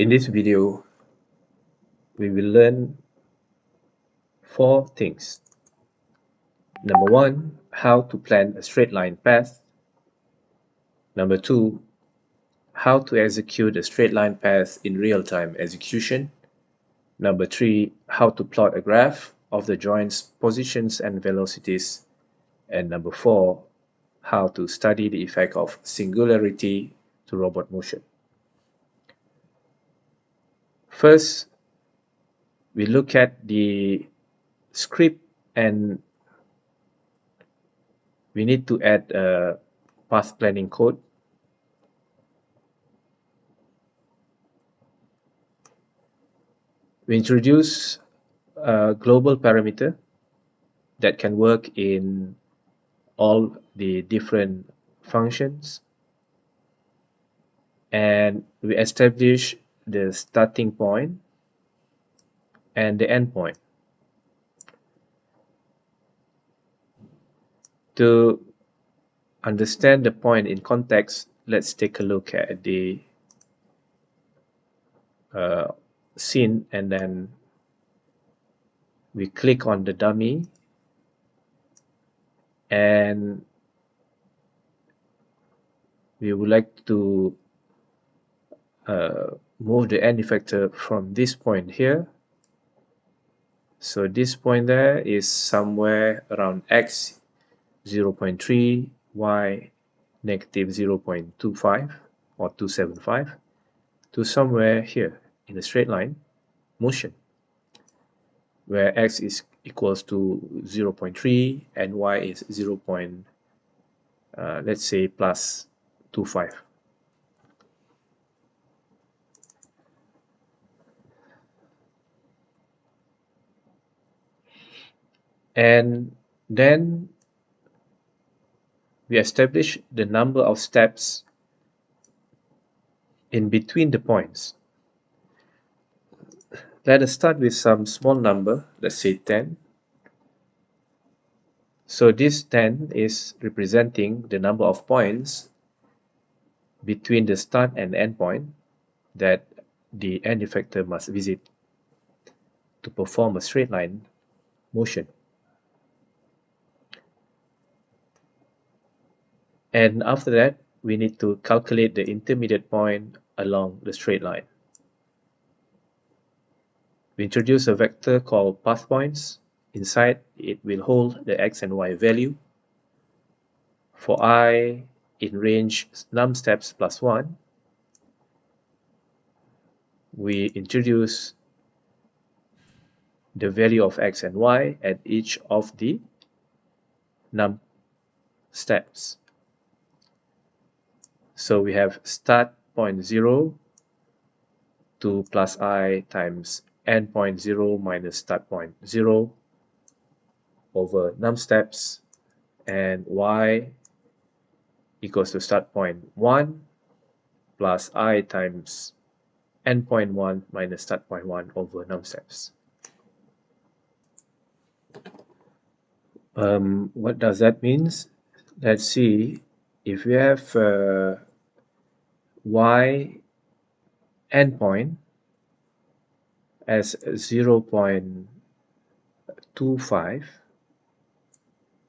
In this video, we will learn 4 things. Number 1, how to plan a straight line path. Number 2, how to execute a straight line path in real-time execution. Number 3, how to plot a graph of the joints, positions and velocities. And number 4, how to study the effect of singularity to robot motion. First, we look at the script, and we need to add a path planning code. We introduce a global parameter that can work in all the different functions, and we establish the starting point and the end point. To understand the point in context, let's take a look at the scene, and then we click on the dummy, and we would like to move the end effector from this point here. So this point there is somewhere around x 0.3, y negative 0.25 or 275 to somewhere here in the straight line motion, where x is equals to 0.3 and y is 0. Let's say plus 25. And then we establish the number of steps in between the points. Let us start with some small number, let's say 10. So this 10 is representing the number of points between the start and end point that the end effector must visit to perform a straight line motion. And after that, we need to calculate the intermediate point along the straight line. We introduce a vector called path points. Inside, it will hold the x and y value. For I in range num steps plus 1, we introduce the value of x and y at each of the num steps. So we have start point 0 to plus I times end point 0 minus start point 0 over num steps, and y equals to start point 1 plus I times end point 1 minus start point 1 over num steps. What does that mean? Let's see. If we have y endpoint as 0.25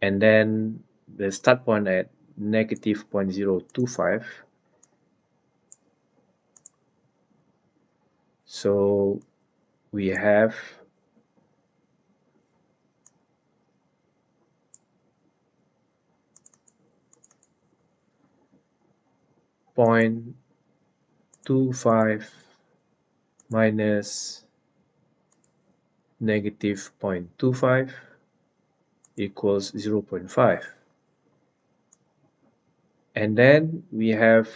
and then the start point at negative 0.025, so we have point 0.25 minus negative 0.25 equals 0.5. And then we have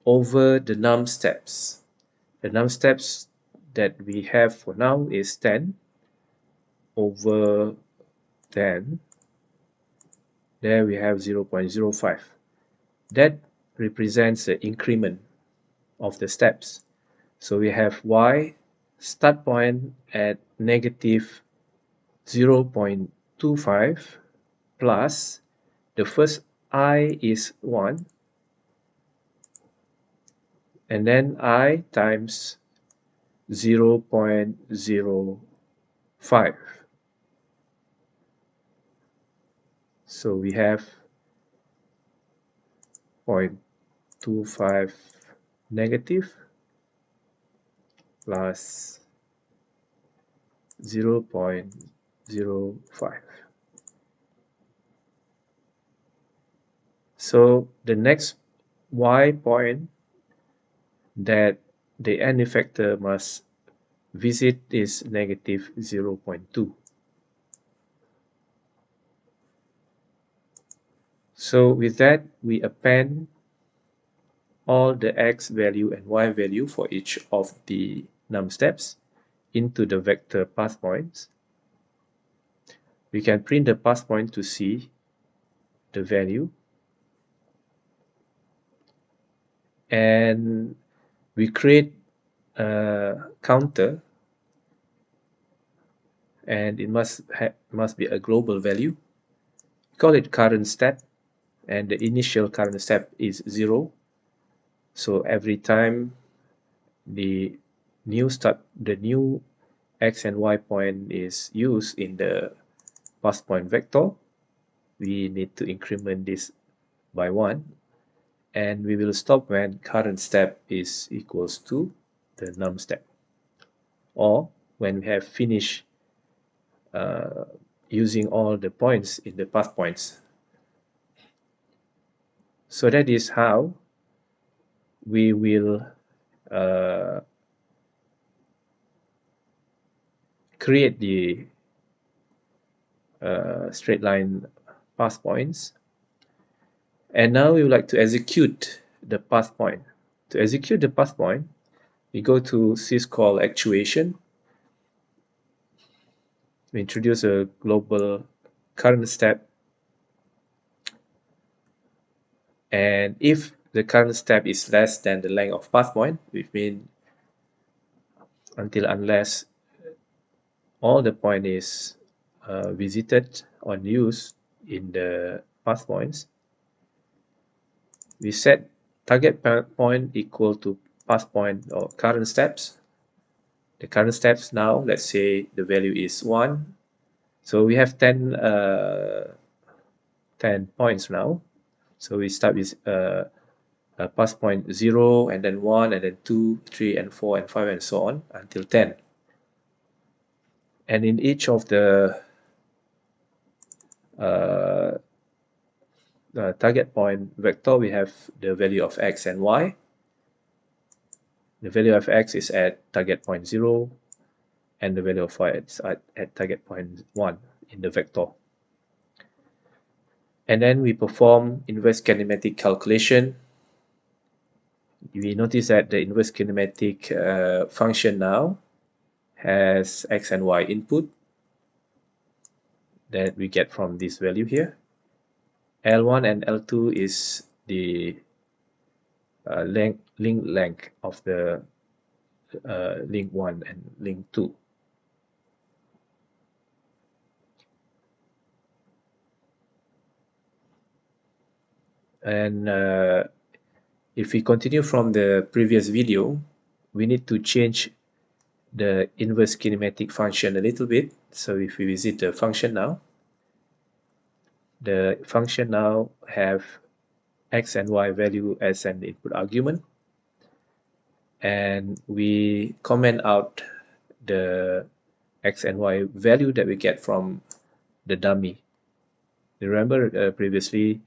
over the num steps. The num steps that we have for now is 10 over 10. There we have 0.05. That represents the increment of the steps. So we have y start point at negative 0.25 plus the first I is 1 and then I times 0.05. So we have 0.25 negative plus 0.05. So the next y point that the n effector must visit is negative 0.2. So with that, we append all the x value and y value for each of the num steps into the vector path points. We can print the path point to see the value, and we create a counter, and it must be a global value. We call it current step, and the initial current step is 0. So every time the new x and y point is used in the path point vector, we need to increment this by 1, and we will stop when current step is equals to the num step, or when we have finished using all the points in the path points. So that is how we will create the straight line path points. And now we would like to execute the path point. To execute the path point, we go to syscall actuation. We introduce a global current step, and if the current step is less than the length of path point, which means unless all the point is visited or used in the path points, we set target point equal to path point or current steps. The current steps now, let's say the value is 1. So we have 10 points now. So we start with path point 0, and then 1, and then 2, 3, and 4, and 5, and so on until 10. And in each of the target point vector, we have the value of x and y. The value of x is at target point 0, and the value of y is at target point 1 in the vector. And then we perform inverse kinematic calculation. We notice that the inverse kinematic function now has x and y input that we get from this value here. L1 and L2 is the link length of the link 1 and link 2. And if we continue from the previous video, we need to change the inverse kinematic function a little bit. So if we visit the function now, the function now have x and y value as an input argument, and we comment out the x and y value that we get from the dummy. Remember previously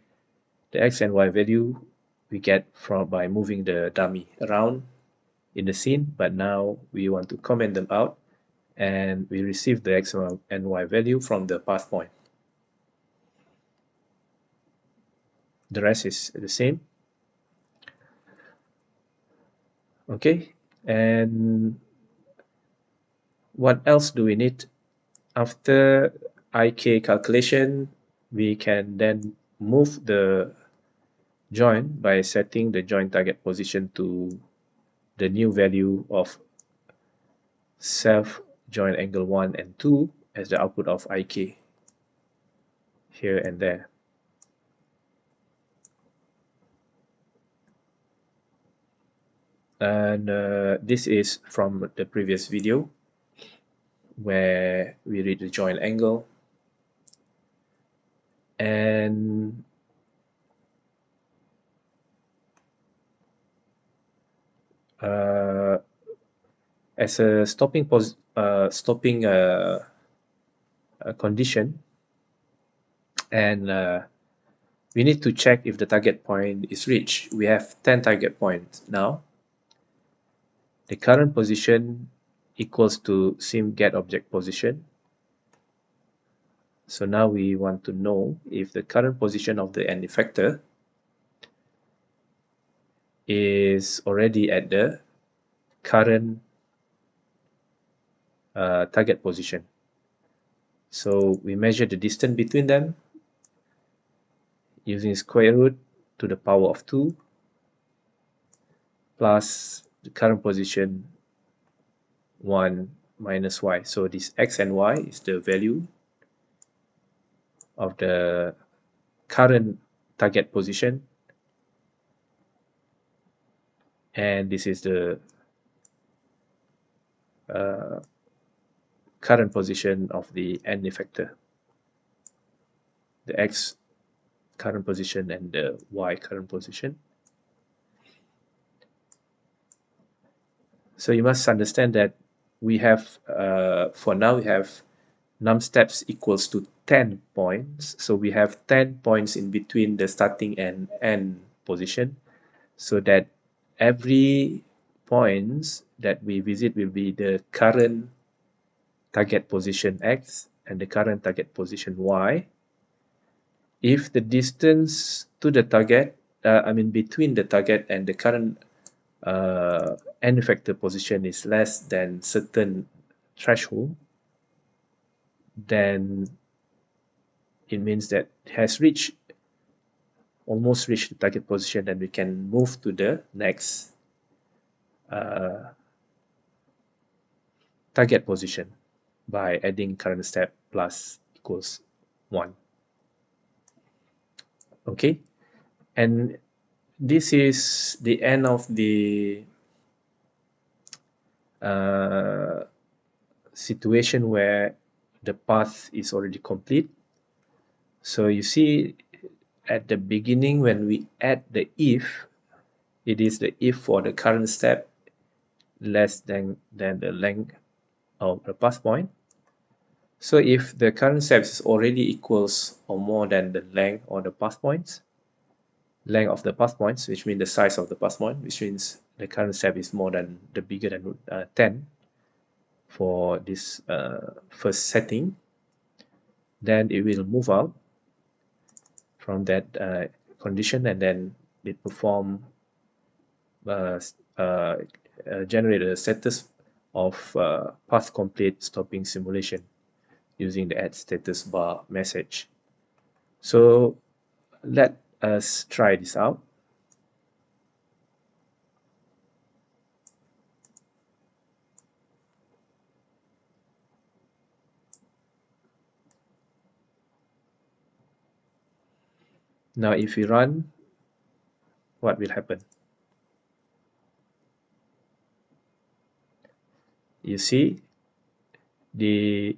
the x and y value we get from by moving the dummy around in the scene, but now we want to comment them out, and we receive the x and y value from the path point. The rest is the same. Okay, and what else do we need? After IK calculation, we can then move the joint by setting the joint target position to the new value of self joint angle 1 and 2 as the output of IK here and there. And this is from the previous video where we read the joint angle, and as a stopping a condition, and we need to check if the target point is reached. We have 10 target points now. The current position equals to sim get object position. So now we want to know if the current position of the end effector is already at the current target position. So we measure the distance between them using square root to the power of 2 plus the current position 1 minus y. So this x and y is the value of the current target position, and this is the current position of the end effector, the x current position and the y current position. So you must understand that we have, for now, we have num steps equals to 10 points. So we have 10 points in between the starting and end position, so that every points that we visit will be the current target position x and the current target position y. If the distance to the target, between the target and the current end effector position is less than certain threshold, then it means that it has almost reached the target position, and we can move to the next target position by adding current step plus equals 1. Okay, and this is the end of the situation where the path is already complete. So you see at the beginning when we add the if, it is the if for the current step less than the length of the path point. So if the current step is already equals or more than the length of the path points, which means the size of the path point, which means the current step is more than the bigger than 10 for this first setting, then it will move out from that condition, and then it perform generate a status of path complete stopping simulation using the add status bar message. So let us try this out. Now if we run, what will happen? You see the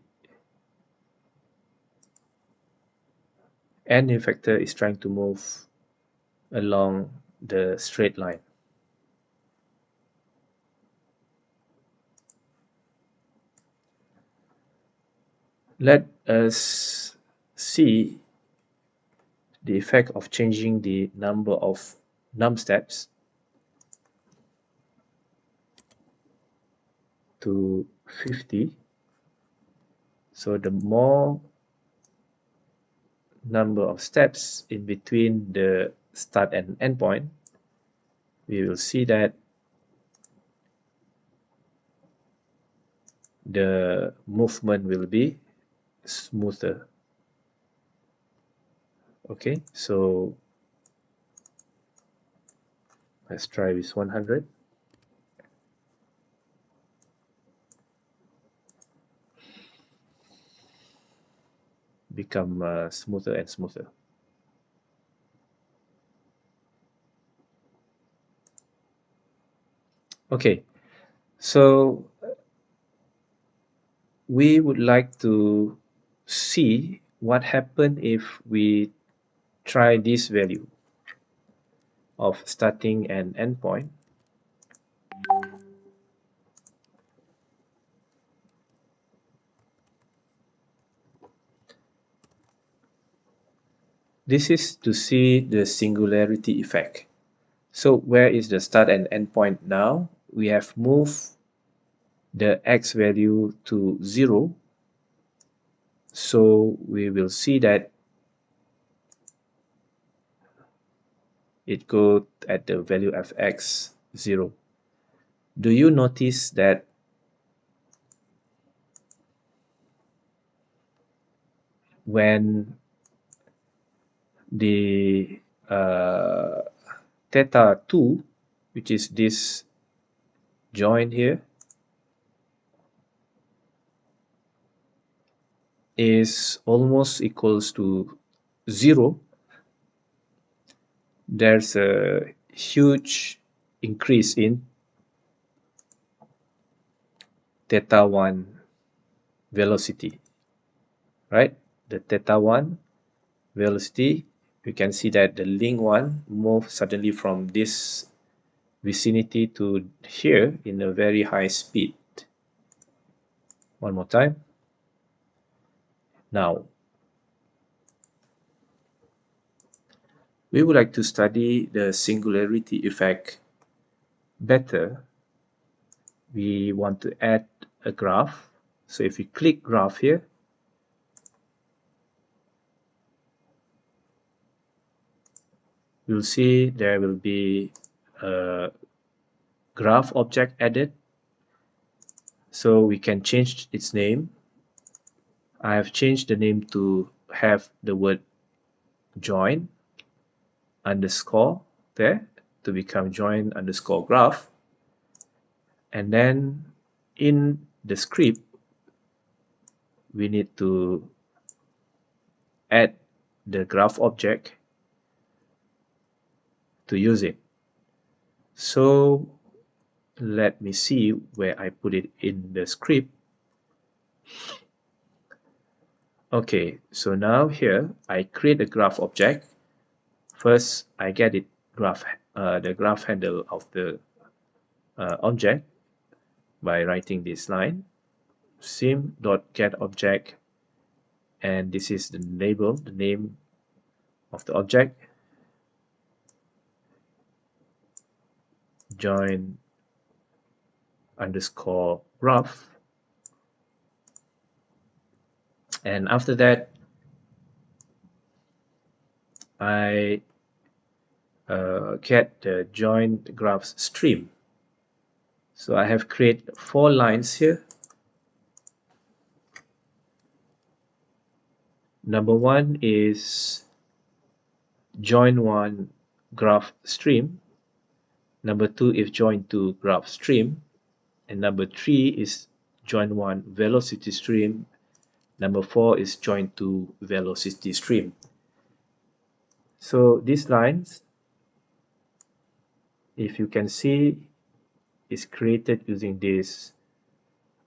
end effector is trying to move along the straight line. Let us see the effect of changing the number of num steps to 50. So the more number of steps in between the start and end point, we will see that the movement will be smoother. Okay, so let's try with 100. Become smoother and smoother. Okay, so we would like to see what happens if we try this value of starting and endpoint. This is to see the singularity effect. So where is the start and end point now? We have moved the x value to 0. So we will see that it goes at the value of x 0. Do you notice that when the theta 2, which is this join here, is almost equals to 0, there's a huge increase in theta 1 velocity, right? The theta 1 velocity, you can see that the link 1 moves suddenly from this vicinity to here in a very high speed. One more time. Now, we would like to study the singularity effect better. We want to add a graph. So if we click graph here, you'll see there will be a graph object added. So we can change its name. I have changed the name to have the word join underscore there to become join underscore graph. And then in the script, we need to add the graph object to use it. So let me see where I put it in the script. Okay, so now here I create a graph object. First, I get it the graph handle of the object by writing this line sim.getObject, and this is the label, the name of the object, join underscore graph. And after that, I get the join graph stream. So I have created 4 lines here. Number 1 is join 1 graph stream. Number 2 is join 2 graph stream. And number 3 is join 1 velocity stream. Number 4 is join 2 velocity stream. So these lines, if you can see, is created using this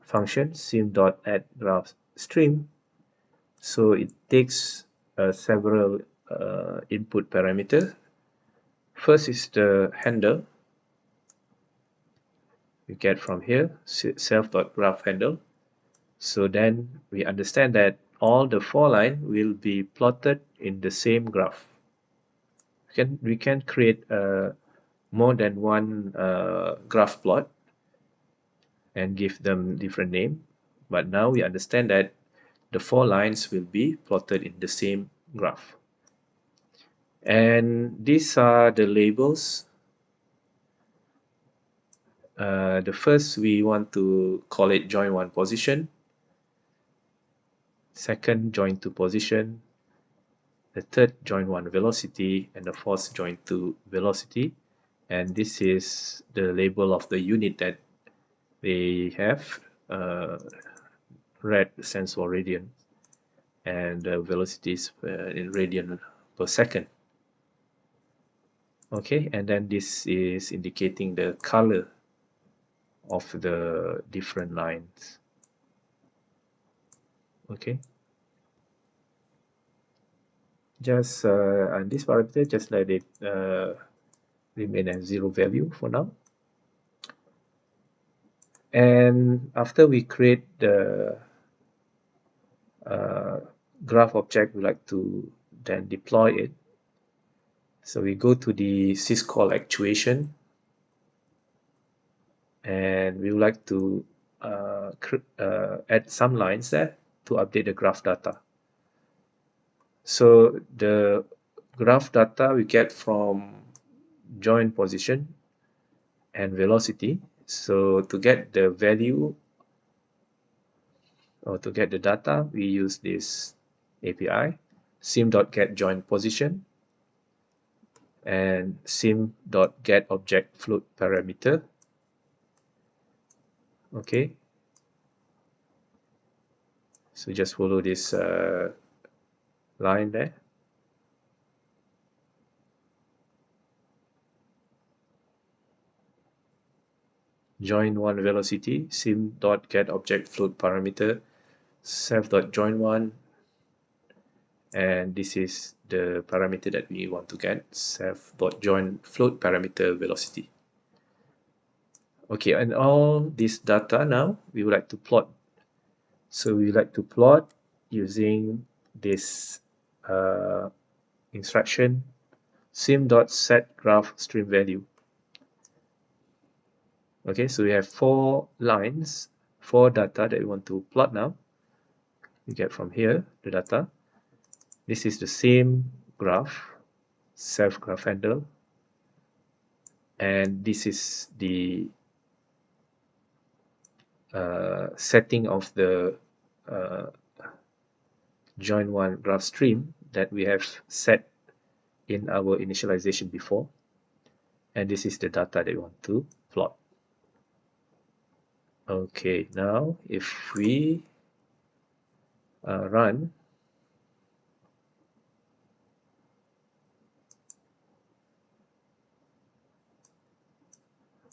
function sim.addGraphStream. So it takes several input parameters. First is the handle. We get from here self.graphHandle. So then we understand that all the 4 lines will be plotted in the same graph. We can create more than one graph plot and give them different name. But now we understand that the 4 lines will be plotted in the same graph. And these are the labels. The first, we want to call it join 1 position. Second, join 2 position. The third, join 1 velocity. And the fourth, join 2 velocity. And this is the label of the unit that they have. Red stands for radian, and the velocities in radian per second. Okay, and then this is indicating the color of the different lines. Okay, just and this parameter, just let it remain as 0 value for now. And after we create the uh, graph object, we like to then deploy it. So we go to the syscall actuation, and we would like to add some lines there to update the graph data. So the graph data we get from join position and velocity. So to get the value or to get the data, we use this API, sim.getJoinPosition and sim.getObjectFloatParameter. Okay, so just follow this line there. Join one velocity, sim.getObjectFloatParameter, self.join1, and this is the parameter that we want to get, self.joinFloatParameter velocity. Okay, and all this data now we would like to plot. So we like to plot using this instruction sim.setGraphStreamValue. Okay, so we have 4 lines, 4 data that we want to plot now. We get from here the data. This is the same graph, self-graph handle, and this is the setting of the uh, join one graph stream that we have set in our initialization before, and this is the data that we want to plot. Okay, now if we run,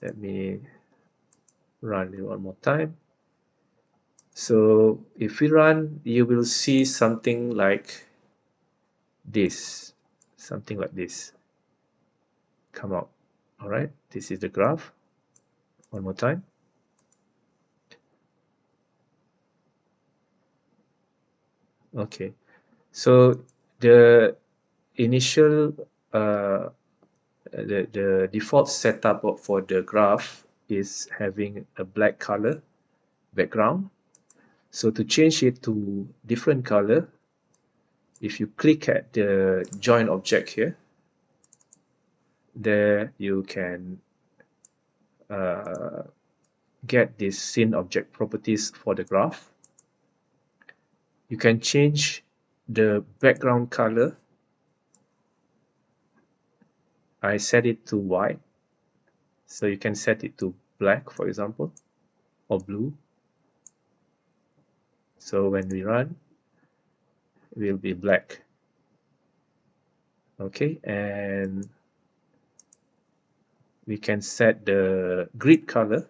let me run it one more time. So if we run, you will see something like this, come out. All right, this is the graph. One more time. Okay, so the initial the default setup for the graph is having a black color background. So to change it to different color, if you click at the join object here, there you can get this scene object properties for the graph. You can change the background color. I set it to white, so you can set it to black, for example, or blue. So when we run, it will be black. Okay, and we can set the grid color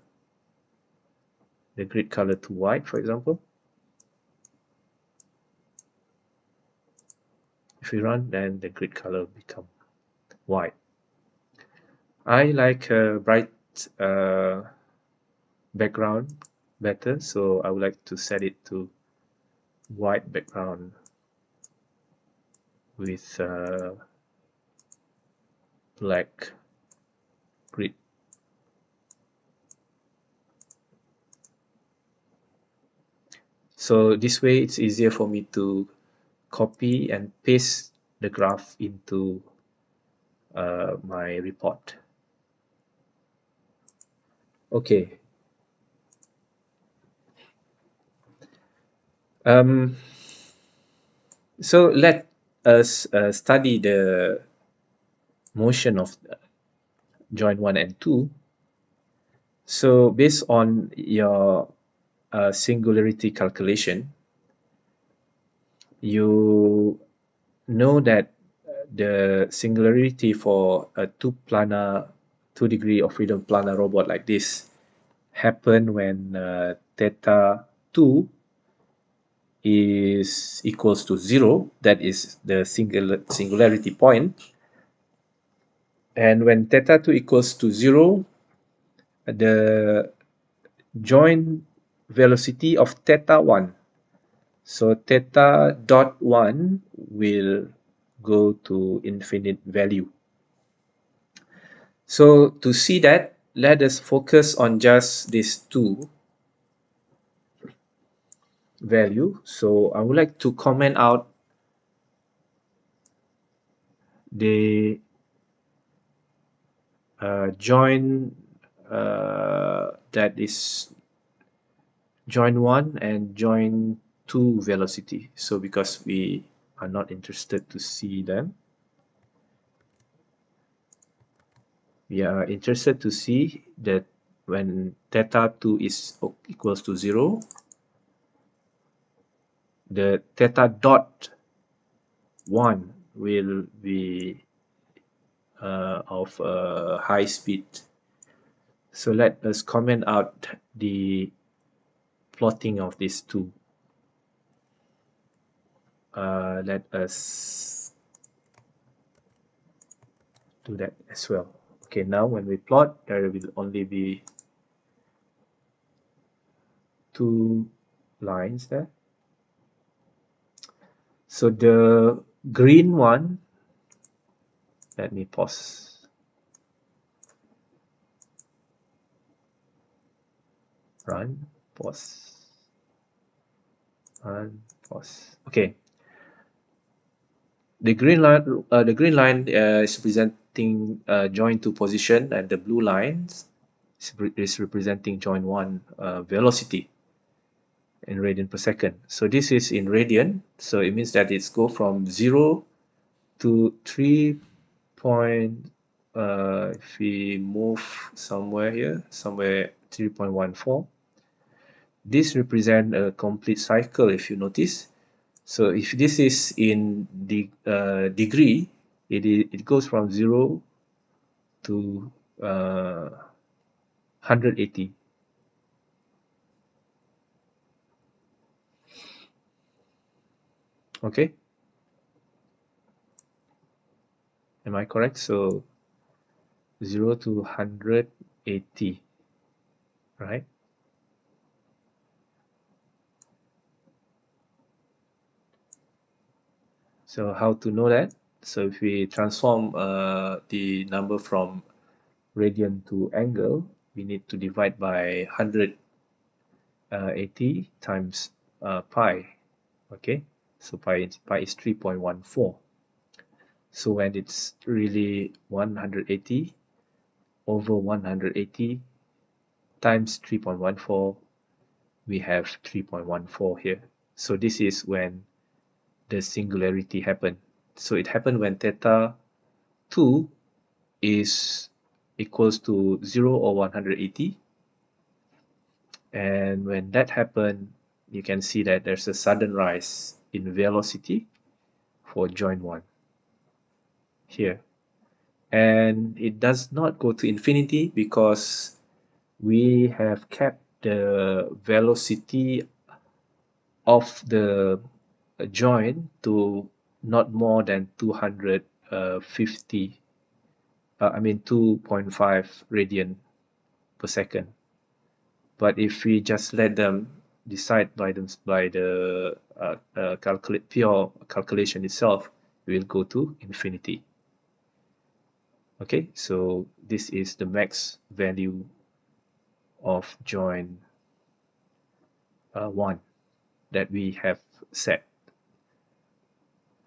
to white, for example. If we run, then the grid color become white. I like a bright background better, so I would like to set it to white background with black grid. So this way it's easier for me to copy and paste the graph into my report. Okay. So let us study the motion of joint 1 and 2. So based on your singularity calculation, you know that the singularity for a two degree of freedom planar robot like this happen when theta 2 is equals to 0, that is the singularity point. And when theta 2 equals to 0, the joint velocity of theta 1, so theta dot 1 will go to infinite value. So to see that, let us focus on just these two value. So I would like to comment out the join that is join 1 and join 2 velocity. So because we are not interested to see them, we are interested to see that when theta 2 is equals to 0, the theta dot 1 will be of high speed. So let us comment out the plotting of these two. Let us do that as well. Okay, now when we plot, there will only be two lines there. So the green one, let me pause. Run, pause, run, pause. Okay. The green line is representing join 2 position, and the blue line is representing join 1 velocity in radian per second. So this is in radian, so it means that it's go from 0 to 3 point, if we move somewhere here, somewhere 3.14, this represent a complete cycle if you notice. So if this is in the degree, it goes from 0 to 180. Okay, am I correct? So 0 to 180, right? So how to know that? So if we transform the number from radian to angle, we need to divide by 180 times pi. Okay, so pi is 3.14. So when it's really 180 over 180 times 3.14, we have 3.14 here. So this is when the singularity happened. So it happened when theta 2 is equals to 0 or 180. And when that happened, you can see that there's a sudden rise in velocity for joint 1 here. And it does not go to infinity because we have kept the velocity of the joint to not more than 250, I mean 2.5 radian per second. But if we just let them decide by the pure calculation itself, we will go to infinity. Okay, so this is the max value of joint 1 that we have set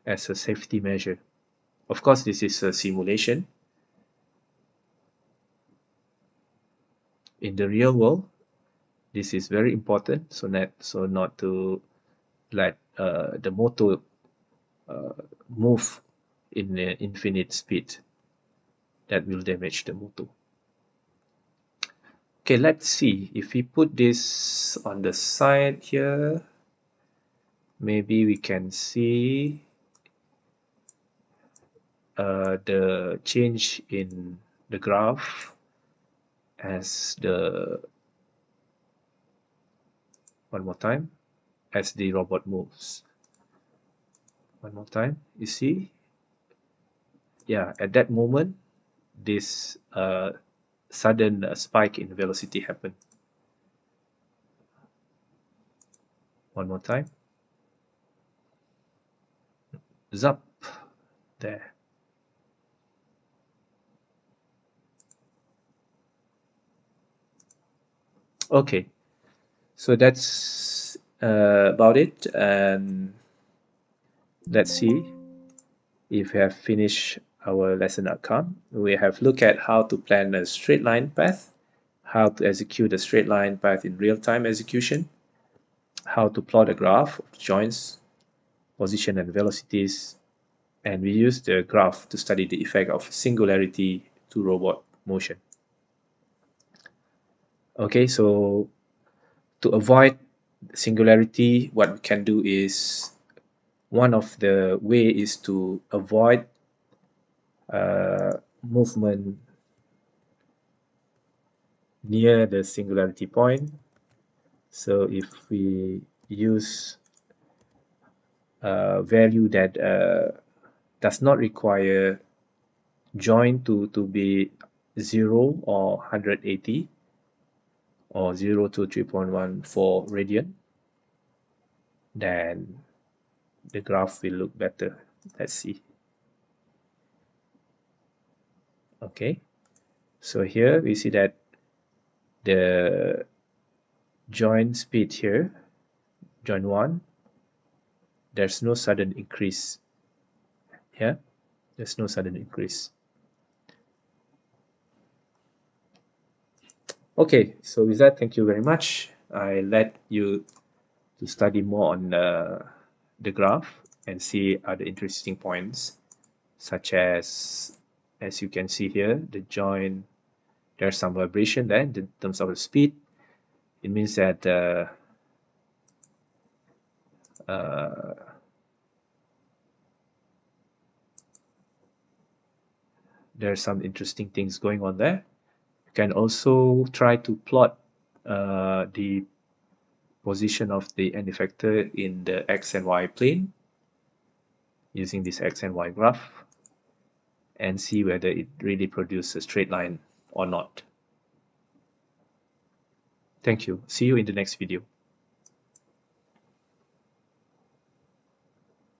as a safety measure. Of course, this is a simulation. In the real world, this is very important, so not to let the motor move in infinite speed. That will damage the motor. Okay, let's see if we put this on the side here, maybe we can see the change in the graph as the One more time as the robot moves. One more time. You see? Yeah, at that moment, this sudden spike in velocity happened. One more time. Zap. There. Okay, so that's about it, and let's see if we have finished our lesson outcome. We have looked at how to plan a straight line path, how to execute a straight line path in real-time execution, how to plot a graph of joints, position and velocities, and we use the graph to study the effect of singularity to robot motion. Okay, so to avoid singularity, what we can do is one of the way is to avoid movement near the singularity point. So if we use a value that does not require join to be 0 or 180 or 0 to 3.14 radian, then the graph will look better. Let's see. Okay, so here we see that the join speed here, join 1, there's no sudden increase here. There's no sudden increase. Okay, so with that, thank you very much. I let you to study more on the graph and see other interesting points, such as you can see here, the join, there's some vibration there in terms of the speed. It means that there's some interesting things going on there. You can also try to plot the position of the end effector in the x and y plane using this x and y graph and see whether it really produces a straight line or not. Thank you. See you in the next video.